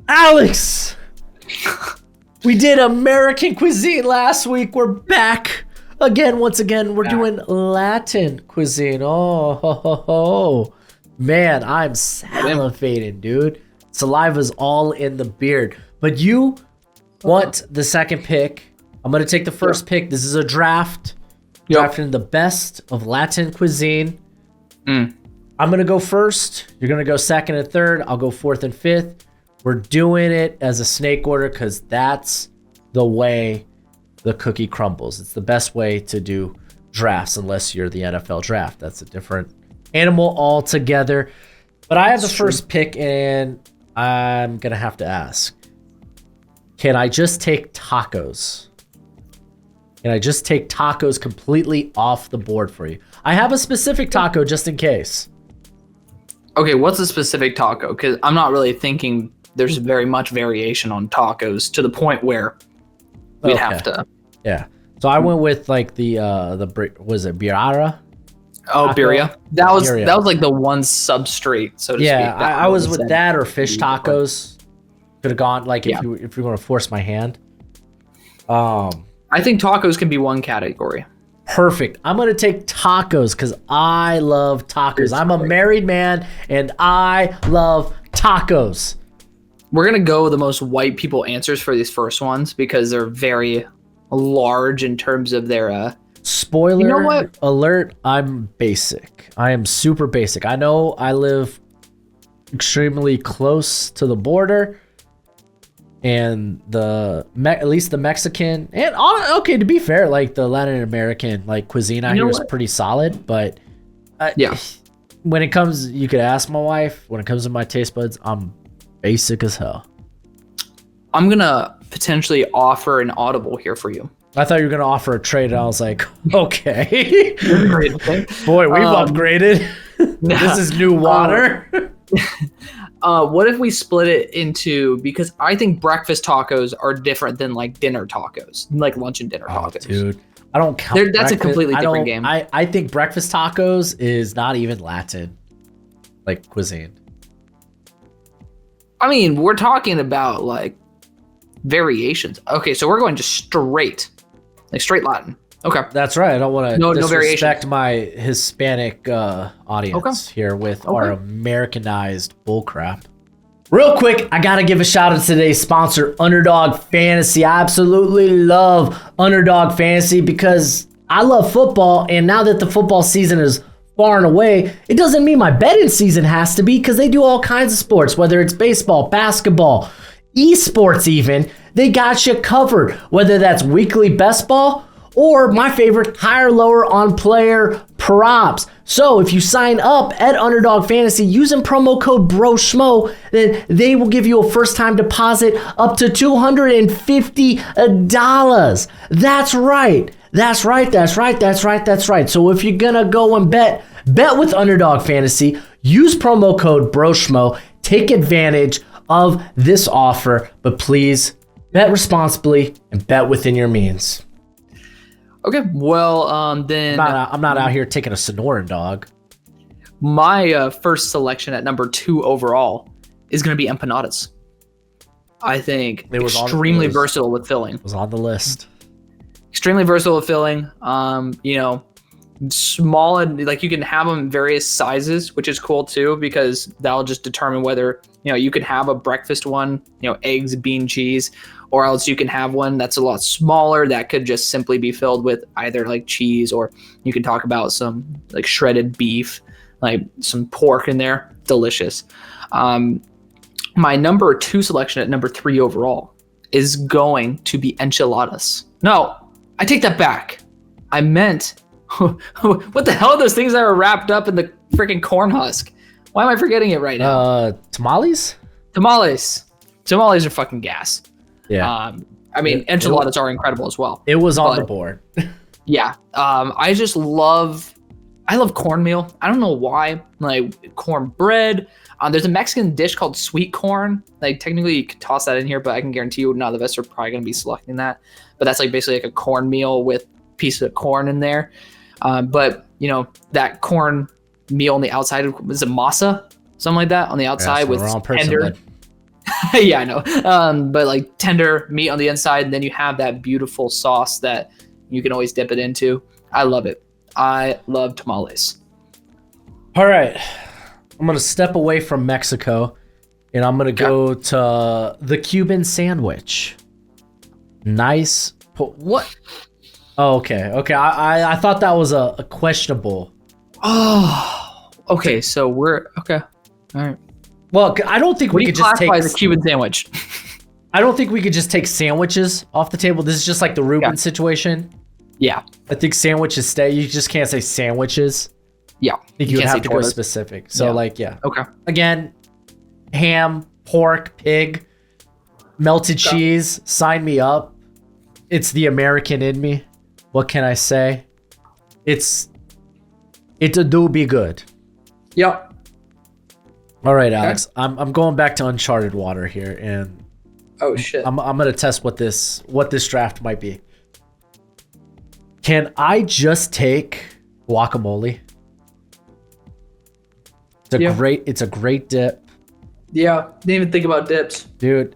Alex, we did American cuisine last week. We're back again. Once again, we're doing Latin cuisine. Oh, ho, ho, ho. Man, I'm salivating, dude. Saliva's all in the beard. But you want the second pick. I'm going to take the first pick. This is a draft. Drafting the best of Latin cuisine. I'm going to go first. You're going to go second and third. I'll go fourth and fifth. We're doing it as a snake order because that's the way the cookie crumbles. It's the best way to do drafts unless you're the NFL draft. That's a different animal altogether. But I have the first pick, and I'm going to have to ask, can I just take tacos? Can I just take tacos completely off the board for you? I have a specific taco just in case. Okay, what's a specific taco? Because I'm not really thinking there's very much variation on tacos to the point where we'd have to. Yeah. So I went with like was it birria? Oh, birria. That was like the one substrate, so to speak. Yeah, I was with that or fish tacos. Could have gone like if you're going to force my hand. I think tacos can be one category. Perfect. I'm going to take tacos because I love tacos. I'm a married man and I love tacos. We're going to go with the most white people answers for these first ones because they're very large in terms of their... Spoiler alert, I'm basic. I am super basic. I know I live extremely close to the border. And at least the Mexican and to be fair, like the Latin American like cuisine out here is pretty solid, but when it comes, you could ask my wife, when it comes to my taste buds, I'm basic as hell. I'm gonna potentially offer an audible here for you. I thought you were gonna offer a trade, and I was like, okay. Boy, we've upgraded. This is new water. What if we split it into, because I think breakfast tacos are different than like dinner tacos, like lunch and dinner tacos. Dude, I don't count. That's a completely different game. I think breakfast tacos is not even Latin, like cuisine. I mean, we're talking about like variations. Okay, so we're going just straight Latin. Okay, that's right. I don't want to disrespect my Hispanic audience here with our Americanized bullcrap. Real quick, I gotta give a shout out to today's sponsor, Underdog Fantasy. I absolutely love Underdog Fantasy because I love football, and now that the football season is far and away, it doesn't mean my betting season has to be, because they do all kinds of sports, whether it's baseball, basketball, esports even. They got you covered, whether that's weekly best ball or my favorite, higher lower on player props. So if you sign up at Underdog Fantasy using promo code Broshmo, then they will give you a first time deposit up to $250. That's right. That's right. So if you're gonna go and bet with Underdog Fantasy, use promo code Broshmo, take advantage of this offer, but please bet responsibly and bet within your means. Okay, well, then... I'm not out here taking a Sonoran dog. My first selection at number 2 overall is going to be empanadas. I think extremely versatile with filling. It was on the list. Extremely versatile with filling. Small, and like you can have them in various sizes, which is cool too, because that'll just determine whether, you can have a breakfast one, eggs, bean, cheese, or else you can have one that's a lot smaller that could just simply be filled with either like cheese, or you can talk about some like shredded beef, like some pork in there. Delicious. My number 2 selection at number 3 overall is going to be enchiladas. No, I take that back. I meant, what the hell are those things that are wrapped up in the freaking corn husk? Why am I forgetting it right now? Tamales? Tamales are fucking gas. Yeah. Enchiladas are incredible as well. It was on the board. Yeah. I love cornmeal. I don't know why. Like cornbread. There's a Mexican dish called sweet corn. Like technically you could toss that in here, but I can guarantee you none of us are probably going to be selecting that. But that's like basically like a cornmeal with pieces of corn in there. But that corn meal on the outside is a masa, something like that on the outside with tender. Yeah, I know. But like tender meat on the inside, and then you have that beautiful sauce that you can always dip it into. I love it. I love tamales. All right. I'm going to step away from Mexico and I'm going to go to the Cuban sandwich. Nice. What? Oh, okay. Okay. I thought that was a questionable. Oh, okay. So we're okay. All right. Well, I don't think we could just take as a Cuban sandwich. I don't think we could just take sandwiches off the table. This is just like the Reuben situation. Yeah. I think sandwiches stay. You just can't say sandwiches. Yeah. I think you would have to go specific. So yeah. Okay. Again, ham, pork, pig, melted cheese, sign me up. It's the American in me. What can I say? It do be good. Yep. All right, Alex. I'm going back to uncharted water here, and oh shit. I'm gonna test what this draft might be. Can I just take guacamole? It's a great dip. Yeah, didn't even think about dips. Dude,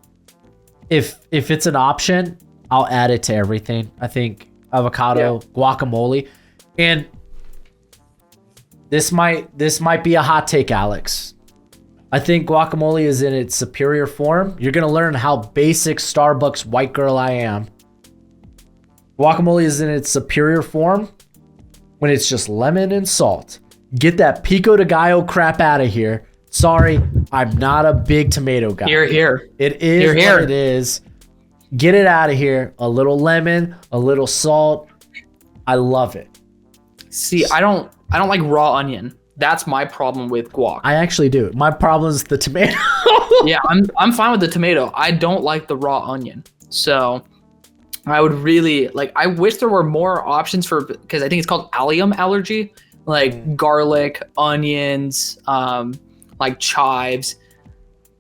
if it's an option, I'll add it to everything. I think avocado, guacamole. And this might be a hot take, Alex. I think guacamole is in its superior form. You're going to learn how basic Starbucks white girl I am. Guacamole is in its superior form when it's just lemon and salt. Get that pico de gallo crap out of here. Sorry, I'm not a big tomato guy. Here. It is what it is. Get it out of here. A little lemon, a little salt. I love it. See, I don't like raw onion. That's my problem with guac. I actually do. My problem is the tomato. Yeah, I'm fine with the tomato. I don't like the raw onion. So I would really I wish there were more options because I think it's called allium allergy, like garlic, onions, like chives.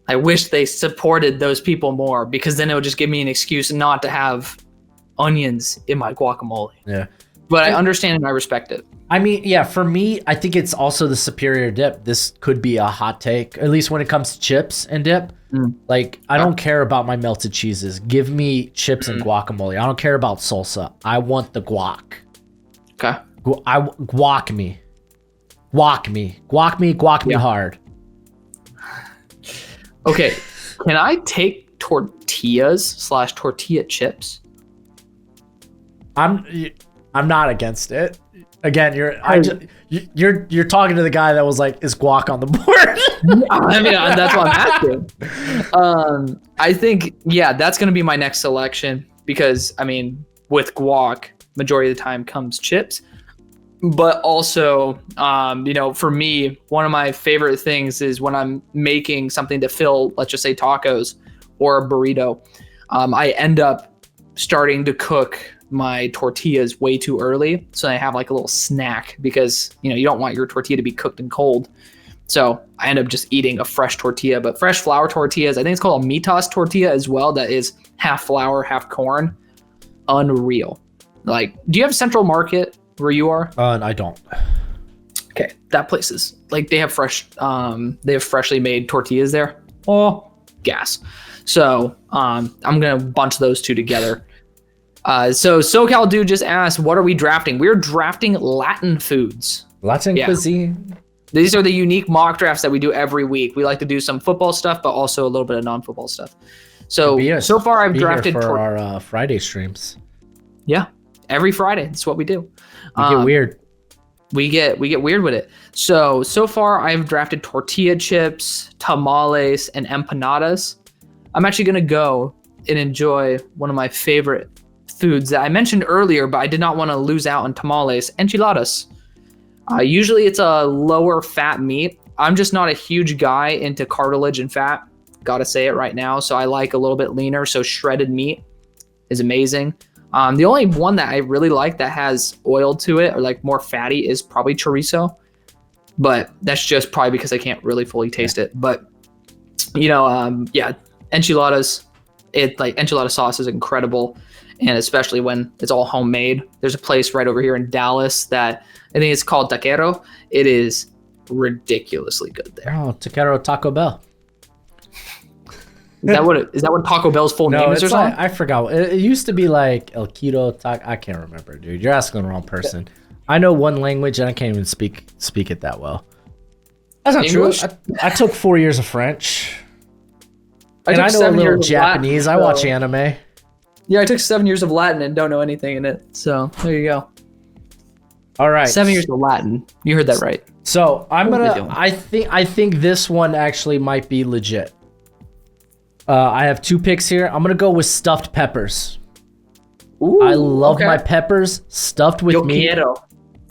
I wish they supported those people more because then it would just give me an excuse not to have onions in my guacamole. Yeah. But I understand and I respect it. I mean, yeah, for me, I think it's also the superior dip. This could be a hot take, at least when it comes to chips and dip. I don't care about my melted cheeses. Give me chips and guacamole. I don't care about salsa. I want the guac. Okay. Guac me. Guac me hard. Okay. Can I take tortillas/tortilla chips? I'm not against it. Again, you're talking to the guy that was like, is guac on the board? I mean, that's what I'm asking. I think, that's going to be my next selection because, I mean, with guac, majority of the time comes chips. But also, for me, one of my favorite things is when I'm making something to fill, let's just say tacos or a burrito, I end up starting to cook my tortillas way too early, so I have like a little snack because you don't want your tortilla to be cooked and cold. So I end up just eating a fresh tortilla, but fresh flour tortillas, I think it's called a mitas tortilla as well, that is half flour, half corn. Unreal. Like, do you have Central Market where you are? I don't. Okay, that place is they have freshly made tortillas there. Oh, gas. So I'm gonna bunch those two together. So SoCal Dude just asked, what are we drafting? We're drafting Latin foods. Latin cuisine. These are the unique mock drafts that we do every week. We like to do some football stuff, but also a little bit of non-football stuff. So far I've drafted for our Friday streams. Yeah, every Friday. That's what we do. We get weird. We get weird with it. So far I've drafted tortilla chips, tamales, and empanadas. I'm actually going to go and enjoy one of my favorite foods that I mentioned earlier, but I did not want to lose out on tamales, enchiladas. Usually it's a lower fat meat. I'm just not a huge guy into cartilage and fat. Gotta say it right now. So I like a little bit leaner. So shredded meat is amazing. The only one that I really like that has oil to it or like more fatty is probably chorizo. But that's just probably because I can't really fully taste it. But, enchiladas, enchilada sauce is incredible. And especially when it's all homemade. There's a place right over here in Dallas that I think it's called Taquero. It is ridiculously good there. Oh, Taquero Taco Bell. Is that what Taco Bell's full No, name is or it's something? like I forgot. It used to be like El Quito Taco. I can't remember, dude. You're asking the wrong person. I know one language and I can't even speak it that well. That's not English? true. I took 4 years of French. And took I know a 7 little years of Japanese. Latin, I watch so- anime. Yeah, I took 7 years of Latin and don't know anything in it. So there you go. All right. 7 years of Latin. You heard that right. So I'm What are they gonna. doing? I think this one actually might be legit. I have 2 picks here. I'm gonna go with stuffed peppers. Ooh, I love okay. my peppers stuffed with Yo meat. quiero.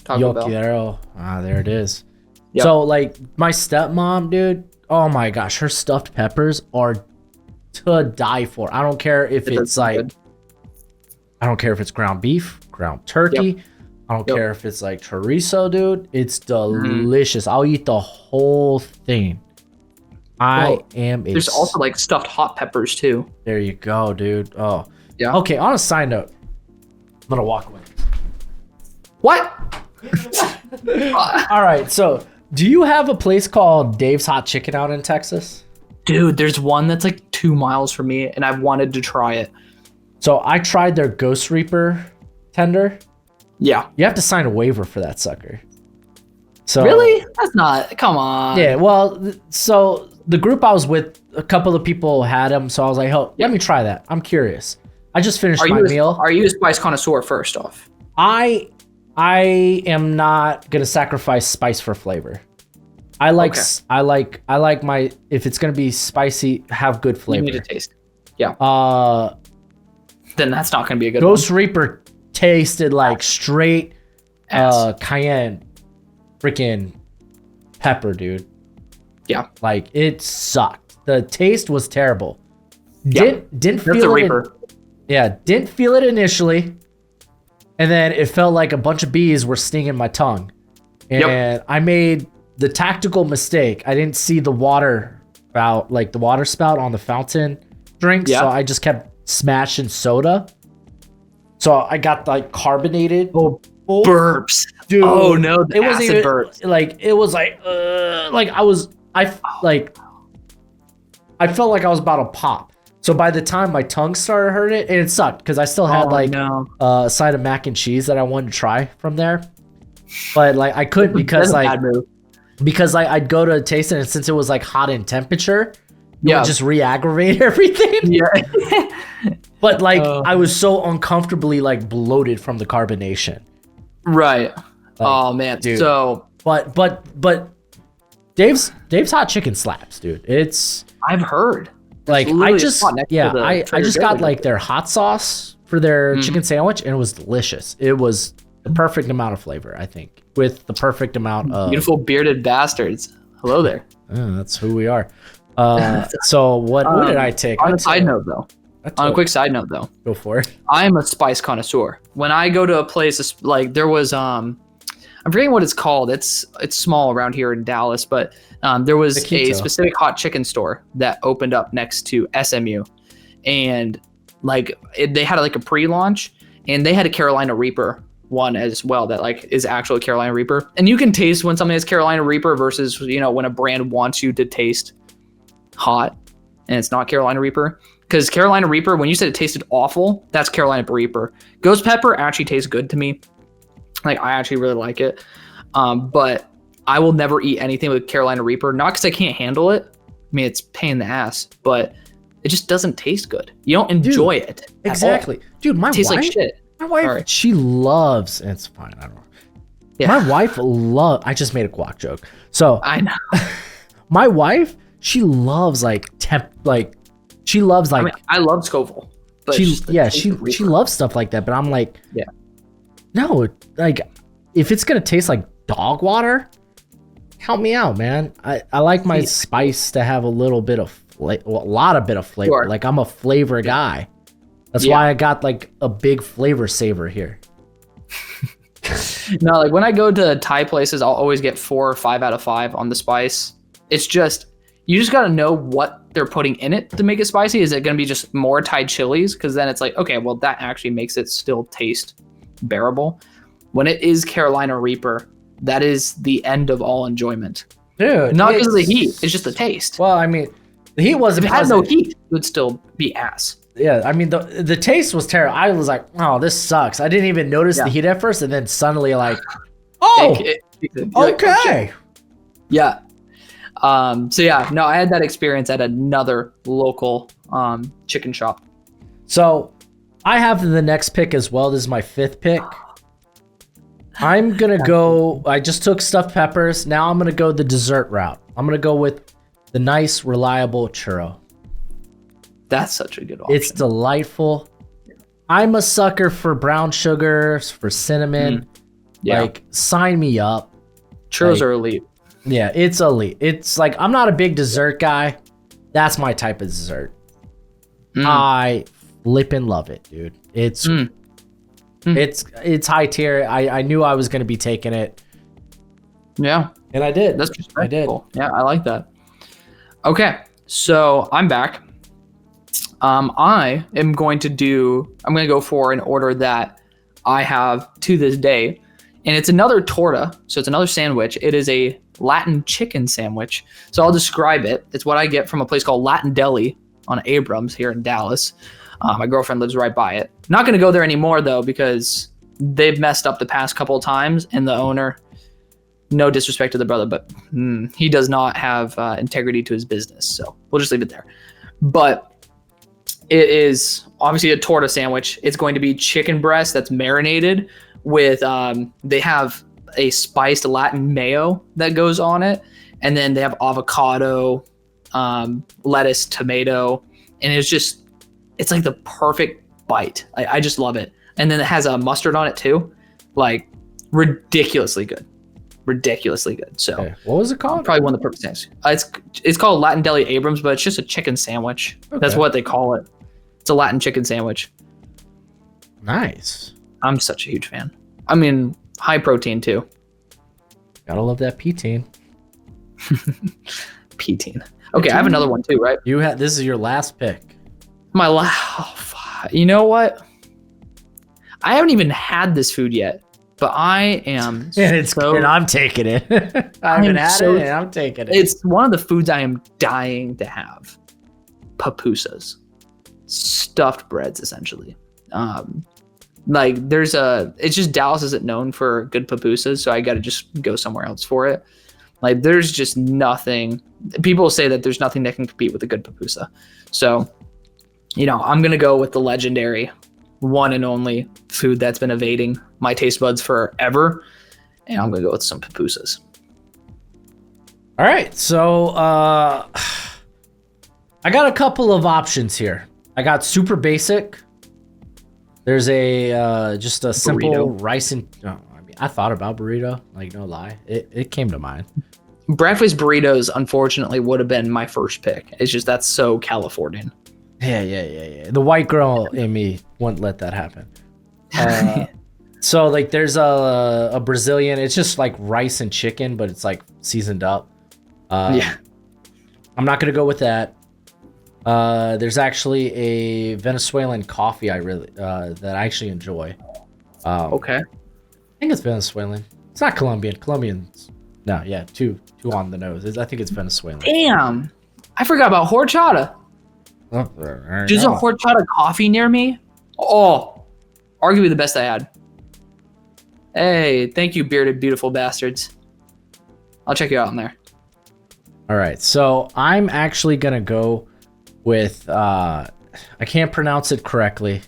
Taco Yo Bell. quiero. Ah, there it is. Yep. So like my stepmom, dude. Oh my gosh, her stuffed peppers are to die for. I don't care if It it's does like. good. I don't care if it's ground beef, ground turkey. Yep. I don't Yep. care if it's like chorizo, dude. It's delicious. I'll eat the whole thing. Well, am. There's also like stuffed hot peppers too. There you go, dude. Oh, Yeah. okay. On a side note, I'm gonna walk away. What? All right. So, do you have a place called Dave's Hot Chicken out in Texas? Dude, there's one that's like 2 miles from me, and I've wanted to try it. So I tried their Ghost Reaper tender. Yeah. You have to sign a waiver for that sucker. So Really? That's not. Come on. Yeah, well, so the group I was with, a couple of people had them, so I was like, "Oh, let me try that. I'm curious." I just finished my meal. Are you a spice connoisseur first off? I am not gonna sacrifice spice for flavor. I like Okay. I like my if it's gonna be spicy, have good You flavor. need to taste. Yeah. Uh, Then that's not going to be a good Ghost Reaper tasted like straight Ass. cayenne, freaking pepper, dude. Yeah. Like it sucked. The taste was terrible. Yeah. Didn't That's feel a it. Reaper. Didn't feel it initially, and then it felt like a bunch of bees were stinging my tongue. And I made the tactical mistake. I didn't see the water spout, like the water spout on the fountain drink, Yeah. so I just kept smashing soda. So I got like carbonated. Oh, burps. Dude. Oh no, the It wasn't acid even burps. like it was like I felt like I was about to pop. So by the time my tongue started hurting, and it sucked because I still had a side of mac and cheese that I wanted to try from there, but like I couldn't because That's a like bad move. because I'd go to taste it, and since it was like hot in temperature, it Yeah. would just re-aggravate everything. Yeah. But like I was so uncomfortably like bloated from the carbonation. Right. Oh man. dude. So But Dave's hot chicken slaps, dude. It's I've heard. like It's literally I just spot next to the I Trader just Joe's, got I like think. their hot sauce for their chicken sandwich, and it was delicious. It was the perfect amount of flavor, I think, with the perfect amount of Beautiful bearded bastards. Hello there. That's who we are. So what did I take? On I a side took- note though. I On a took- quick side note though. go for it. I am a spice connoisseur. When I go to a place like there was I'm forgetting what it's called. It's small around here in Dallas, but there was a Taquito. specific hot chicken store that opened up next to SMU, and like they had like a pre-launch, and they had a Carolina Reaper one as well that like is actual Carolina Reaper, and you can taste when something is Carolina Reaper versus when a brand wants you to taste hot and it's not Carolina Reaper. Because Carolina Reaper, when you said it tasted awful, that's Carolina Reaper. Ghost pepper actually tastes good to me. Like I actually really like it. But I will never eat anything with Carolina Reaper. Not because I can't handle it. I mean, it's a pain in the ass, but it just doesn't taste good. You don't enjoy it. at all. Exactly. Dude, my It tastes wife, like shit. my wife, Sorry. she loves, and it's fine, I don't know. Yeah. My wife I just made a guac joke. So I know. my wife, she loves she loves like I mean, I love Scoville. But she it's just the taste she of Reaper. loves stuff like that, but I'm like, Yeah. no, like if it's gonna taste like dog water, help me out, man. I like my spice to have a little bit of a lot of bit of flavor. Sure. Like I'm a flavor guy. That's Yeah. why I got like a big flavor saver here. No, like when I go to Thai places, I'll always get 4 or 5 out of 5 on the spice. It's just, you just got to know what they're putting in it to make it spicy. Is it going to be just more Thai chilies? Because then it's like, okay, well, that actually makes it still taste bearable. When it is Carolina Reaper, that is the end of all enjoyment. Dude, Not because of the heat, it's just the taste. Well, I mean, The heat If wasn't it had no pleasant. heat, it would still be ass. Yeah, I mean the taste was terrible. I was like, oh, this sucks. I didn't even notice the heat at first, and then suddenly like, oh, You're like, oh, shit. okay. Yeah. So yeah, no, I had that experience at another local chicken shop. So I have the next pick as well. This is my 5th pick. I'm gonna go. I just took stuffed peppers. Now I'm gonna go the dessert route. I'm gonna go with the nice, reliable churro. That's such a good option. It's delightful. I'm a sucker for brown sugar, for cinnamon. Yeah. Like, sign me up. Churros like- are elite. Yeah, it's elite. It's like, I'm not a big dessert guy. That's my type of dessert. I flippin' love it, dude. It's high tier. I knew I was gonna be taking it, Yeah. and I did. That's I did. respectful. Yeah, I like that. Okay, so I'm back. I'm going to go for an order that I have to this day, and it's another torta. So it's another sandwich. It is a Latin chicken sandwich. So I'll describe it. It's what I get from a place called Latin Deli on Abrams here in Dallas. My girlfriend lives right by it. Not going to go there anymore though, because they've messed up the past couple of times, and the owner, no disrespect to the brother, but he does not have integrity to his business. So we'll just leave it there. But it is obviously a torta sandwich. It's going to be chicken breast that's marinated with, they have a spiced Latin mayo that goes on it. And then they have avocado, lettuce, tomato. And it's like the perfect bite. I just love it. And then it has a mustard on it too. Like, ridiculously good. Ridiculously good. So Okay. What was it called? probably one of the perfect things. It's called Latin Deli Abrams, but it's just a chicken sandwich. That's Okay. what they call it. It's a Latin chicken sandwich. Nice. I'm such a huge fan. I mean, high protein too. Gotta love that poutine. Poutine. Okay, I have another one too, right? This is your last pick. You know what? I haven't even had this food yet, but I am. And I'm taking it. I haven't had so- it, and I'm taking it. It's one of the foods I am dying to have. Pupusas, stuffed breads, essentially. It's just Dallas isn't known for good pupusas, so I got to just go somewhere else for it. Like, there's just nothing. People say that there's nothing that can compete with a good pupusa. So, I'm gonna go with the legendary, one and only food that's been evading my taste buds forever, and I'm gonna go with some pupusas. All right, so I got a couple of options here. I got super basic. There's just a simple Burrito. rice and I thought about burrito, like, no lie. It came to mind. Breakfast burritos, unfortunately, would have been my first pick. It's just that's so Californian. Yeah. The white girl in me wouldn't let that happen. So like there's a Brazilian, it's just like rice and chicken, but it's like seasoned up. Yeah. I'm not gonna go with that. There's actually a Venezuelan coffee that I actually enjoy. Okay. I think it's Venezuelan. It's not Colombian. Colombian's too on the nose. I think it's Venezuelan. Damn. I forgot about horchata. There's a horchata coffee near me. Oh, arguably the best I had. Hey, thank you, bearded, beautiful bastards. I'll check you out in there. All right, so I'm actually gonna go with I can't pronounce it correctly,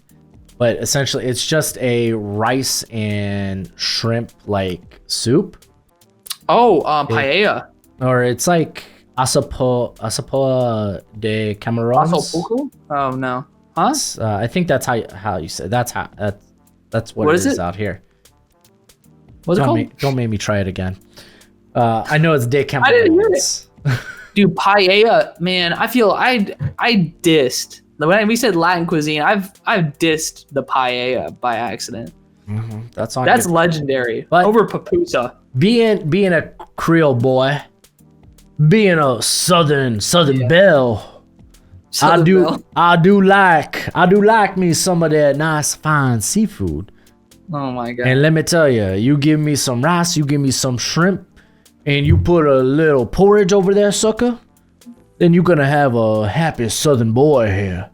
but essentially it's just a rice and shrimp like soup. Oh, paella. Or it's like asapoa de camarones. Asopuku? Oh no. Huh? I think that's how you say that's what it is out here. What's it called? Don't make me try it again. I know it's de camarones. I didn't hear it. Dude, paella, man, I feel I dissed. When we said Latin cuisine, I've dissed the paella by accident. Mm-hmm. That's legendary. But over pupusa. Being a Creole boy, being a Southern belle, I do like me some of that nice fine seafood. Oh my god. And let me tell you, you give me some rice, you give me some shrimp, and you put a little porridge over there, sucker. then you're gonna have a happy Southern boy here.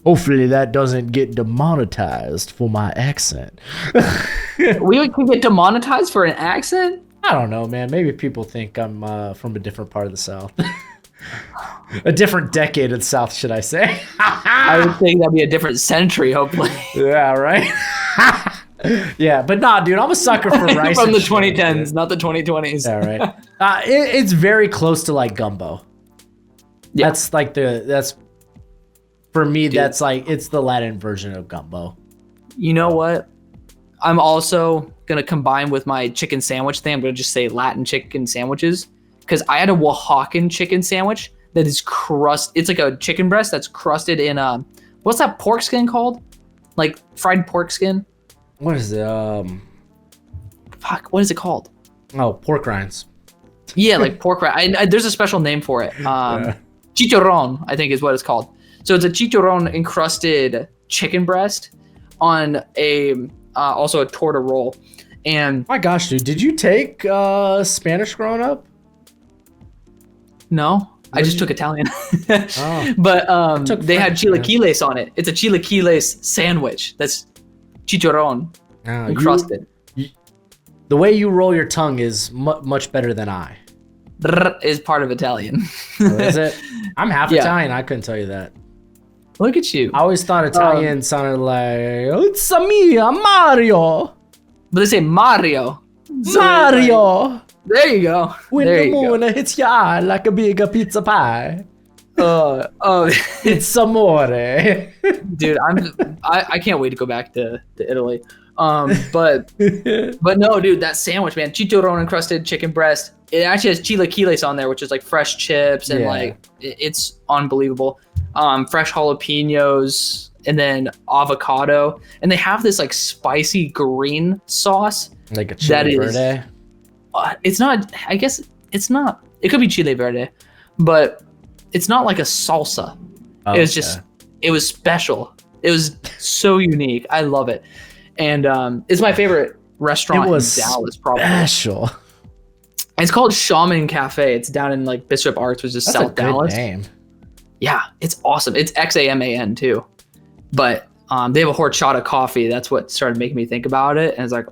Hopefully that doesn't get demonetized for my accent. We could get demonetized for an accent? I don't know, man. Maybe people think I'm from a different part of the South. A different decade of the South, should I say? I would think that'd be a different century, hopefully. Yeah, right? Yeah, but nah, dude, I'm a sucker for rice. From the shit, 2010s, dude. not the 2020s. Yeah, right. It's very close to like gumbo. Yeah. That's like that's for me. Dude. That's like it's the Latin version of gumbo. You know what? I'm also gonna combine with my chicken sandwich thing. I'm gonna just say Latin chicken sandwiches because I had a Oaxacan chicken sandwich that is It's like a chicken breast that's crusted in what's that pork skin called? Like fried pork skin. What is it? Fuck, what is it called? Oh, pork rinds. Yeah, like pork rind. There's a special name for it. Yeah. Chicharrón, I think is what it's called. So it's a chicharrón encrusted chicken breast on also a torta roll. And my gosh, dude, did you take Spanish growing up? No, I just took Italian. Oh. But they had French, chilaquiles on it. It's a chilaquiles sandwich. That's chicharrón encrusted. The way you roll your tongue is much better than I. Is part of Italian. Oh, is it? I'm half Italian. I couldn't tell you that. Look at you. I always thought Italian sounded like it's me, Mario. But they say Mario. Mario. There you go. When the moon hits your eye like a big pizza pie. It's amore. Dude, I can't wait to go back to Italy. But no, dude, that sandwich, man, chicharrón encrusted chicken breast. It actually has chilaquiles on there, which is like fresh chips and like it's unbelievable. Fresh jalapenos and then avocado, and they have this like spicy green sauce, like a chili verde. It's not. I guess it's not. It could be chile verde, but it's not like a salsa. It was just. It was special. It was so unique. I love it. And it's my favorite restaurant in Dallas, probably. Special. It's called Shaman Cafe. It's down in like Bishop Arts, which is South Dallas. Good name. Yeah, it's awesome. It's XAMAN too. But they have a horchata coffee. That's what started making me think about it. And it's like,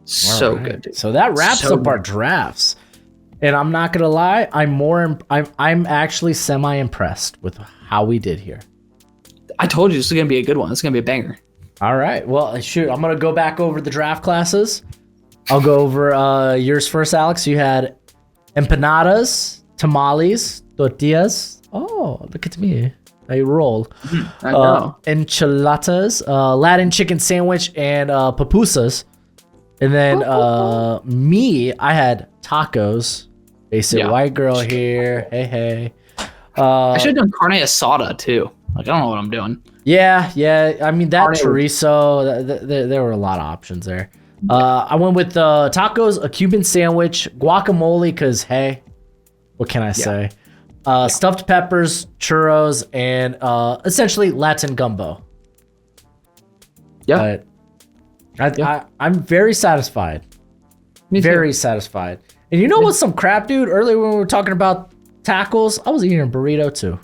so good. Dude. So that wraps up our drafts. And I'm not gonna lie, I'm actually semi-impressed with how we did here. I told you this is gonna be a good one. It's gonna be a banger. All right. Well, shoot, I'm gonna go back over the draft classes. I'll go over yours first, Alex. You had empanadas, tamales, tortillas. Oh, look at me. I roll. I know. Enchiladas, Latin chicken sandwich, and pupusas. And then me, I had tacos. Basic white girl here. Hey. I should have done carne asada too. Like, I don't know what I'm doing. Yeah. I mean, that chorizo, there were a lot of options there. I went with tacos, a Cuban sandwich, guacamole, because, hey, what can I say? Stuffed peppers, churros, and essentially Latin gumbo. Yeah. I'm very satisfied. Very satisfied. And you know what's some crap, dude? Earlier when we were talking about tacos, I was eating a burrito too.